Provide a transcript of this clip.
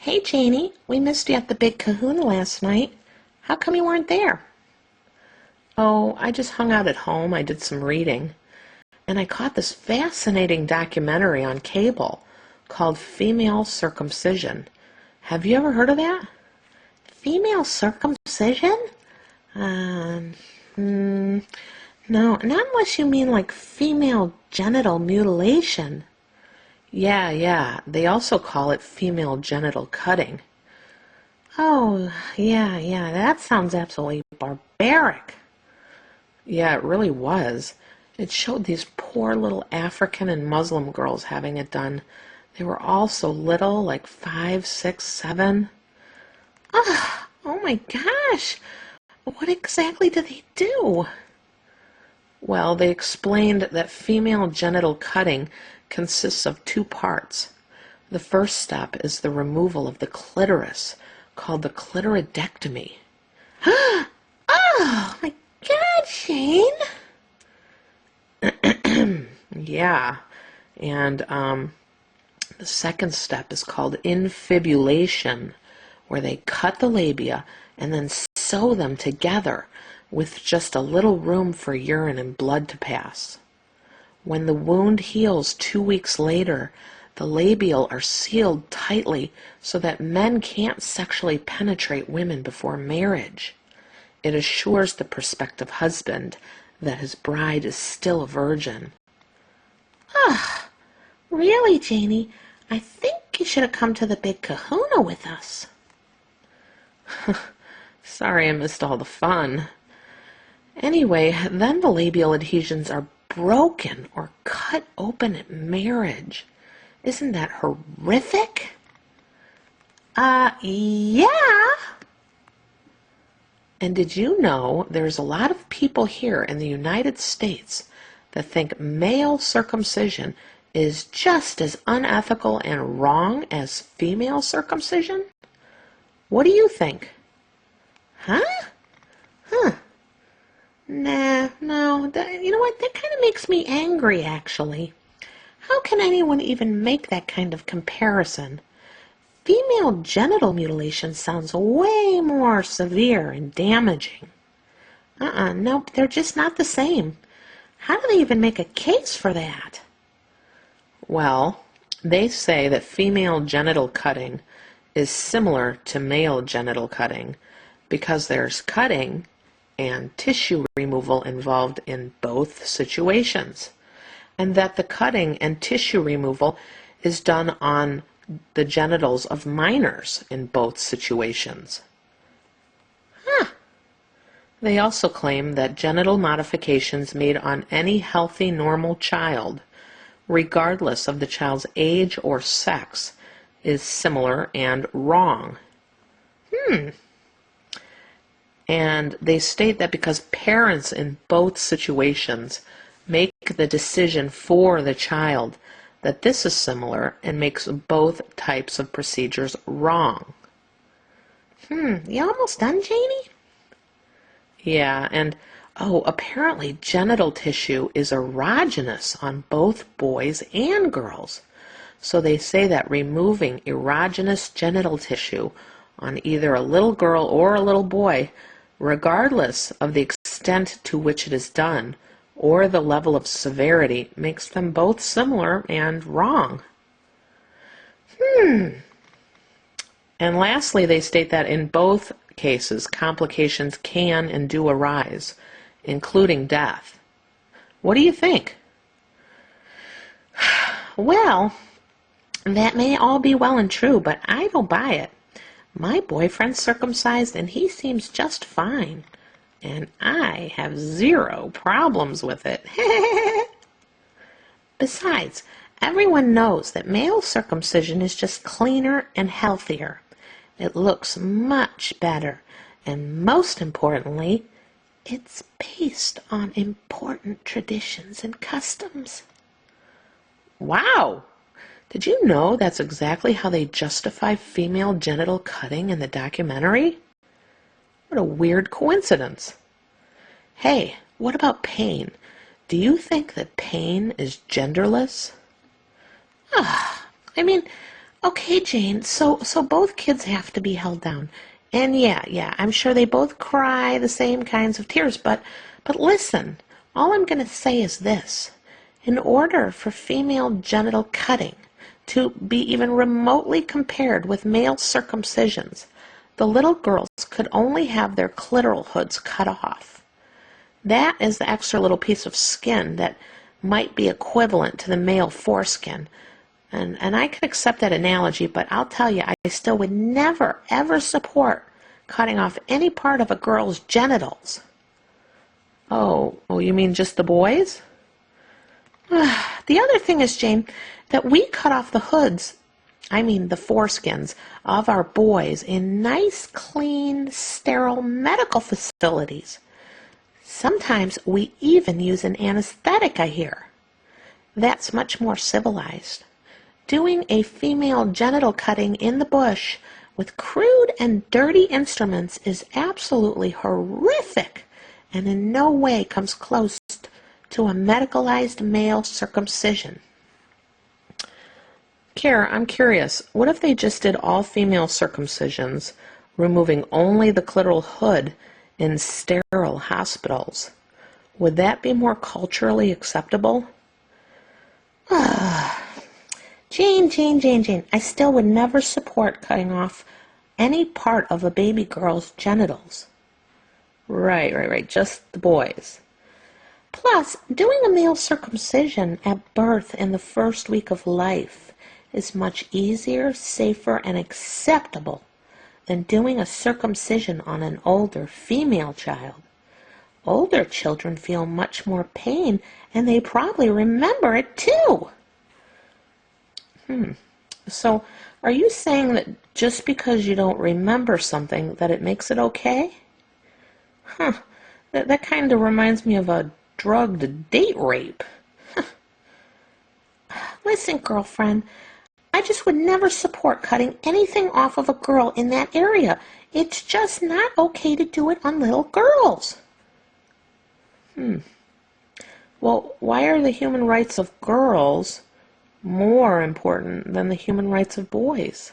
Hey, Janie, we missed you at the Big Kahuna last night. How come you weren't there? Oh, I just hung out at home. I did some reading. And I caught this fascinating documentary on cable called Female Circumcision. Have you ever heard of that? Female circumcision? No, not unless you mean like female genital mutilation. Yeah, they also call it female genital cutting. Oh, yeah, that sounds absolutely barbaric. Yeah, it really was. It showed these poor little African and Muslim girls having it done. They were all so little, like 5, 6, 7. Oh my gosh! What exactly do they do? Well, they explained that female genital cutting consists of 2 parts. The first step is the removal of the clitoris, called the clitoridectomy. Oh my God, Shane! Yeah, and the second step is called infibulation, where they cut the labia and then sew them together with just a little room for urine and blood to pass. When the wound heals 2 weeks later, the labial are sealed tightly so that men can't sexually penetrate women before marriage. It assures the prospective husband that his bride is still a virgin. Really, Janie? I think you should have come to the Big Kahuna with us. Sorry I missed all the fun. Anyway, then the labial adhesions are broken or cut open at marriage. Isn't that horrific? Yeah. And did you know there's a lot of people here in the United States that think male circumcision is just as unethical and wrong as female circumcision? What do you think? Huh? Nah, no, you know what? That kind of makes me angry, actually. How can anyone even make that kind of comparison? Female genital mutilation sounds way more severe and damaging. Nope, they're just not the same. How do they even make a case for that? Well, they say that female genital cutting is similar to male genital cutting because there's cutting and tissue removal involved in both situations, and that the cutting and tissue removal is done on the genitals of minors in both situations. They also claim that genital modifications made on any healthy, normal child, regardless of the child's age or sex, is similar and wrong. And they state that because parents in both situations make the decision for the child, that this is similar and makes both types of procedures wrong. You almost done, Janie? Yeah, and apparently genital tissue is erogenous on both boys and girls. So they say that removing erogenous genital tissue on either a little girl or a little boy, regardless of the extent to which it is done or the level of severity, makes them both similar and wrong. And lastly, they state that in both cases, complications can and do arise, including death. What do you think? Well, that may all be well and true, but I don't buy it. My boyfriend's circumcised and he seems just fine, and I have 0 problems with it. Besides, everyone knows that male circumcision is just cleaner and healthier. It looks much better, and most importantly, it's based on important traditions and customs. Wow! Did you know that's exactly how they justify female genital cutting in the documentary? What a weird coincidence. Hey, what about pain? Do you think that pain is genderless? I mean, Okay, Jane, so both kids have to be held down. And yeah, I'm sure they both cry the same kinds of tears, but listen, all I'm going to say is this. In order for female genital cutting to be even remotely compared with male circumcisions, the little girls could only have their clitoral hoods cut off. That is the extra little piece of skin that might be equivalent to the male foreskin. And I could accept that analogy, but I'll tell you, I still would never, ever support cutting off any part of a girl's genitals. Oh, you mean just the boys? The other thing is, Jane, that we cut off the hoods, I mean the foreskins, of our boys in nice, clean, sterile medical facilities. Sometimes we even use an anesthetic, I hear. That's much more civilized. Doing a female genital cutting in the bush with crude and dirty instruments is absolutely horrific and in no way comes close to a medicalized male circumcision. Kara, I'm curious, what if they just did all female circumcisions, removing only the clitoral hood in sterile hospitals? Would that be more culturally acceptable? Jane, I still would never support cutting off any part of a baby girl's genitals. Right, just the boys. Plus, doing a male circumcision at birth in the first week of life is much easier, safer, and acceptable than doing a circumcision on an older female child. Older children feel much more pain, and they probably remember it too. So, are you saying that just because you don't remember something, that it makes it okay? That kind of reminds me of a drugged date rape. Listen, girlfriend, I just would never support cutting anything off of a girl in that area. It's just not okay to do it on little girls. Well, why are the human rights of girls more important than the human rights of boys?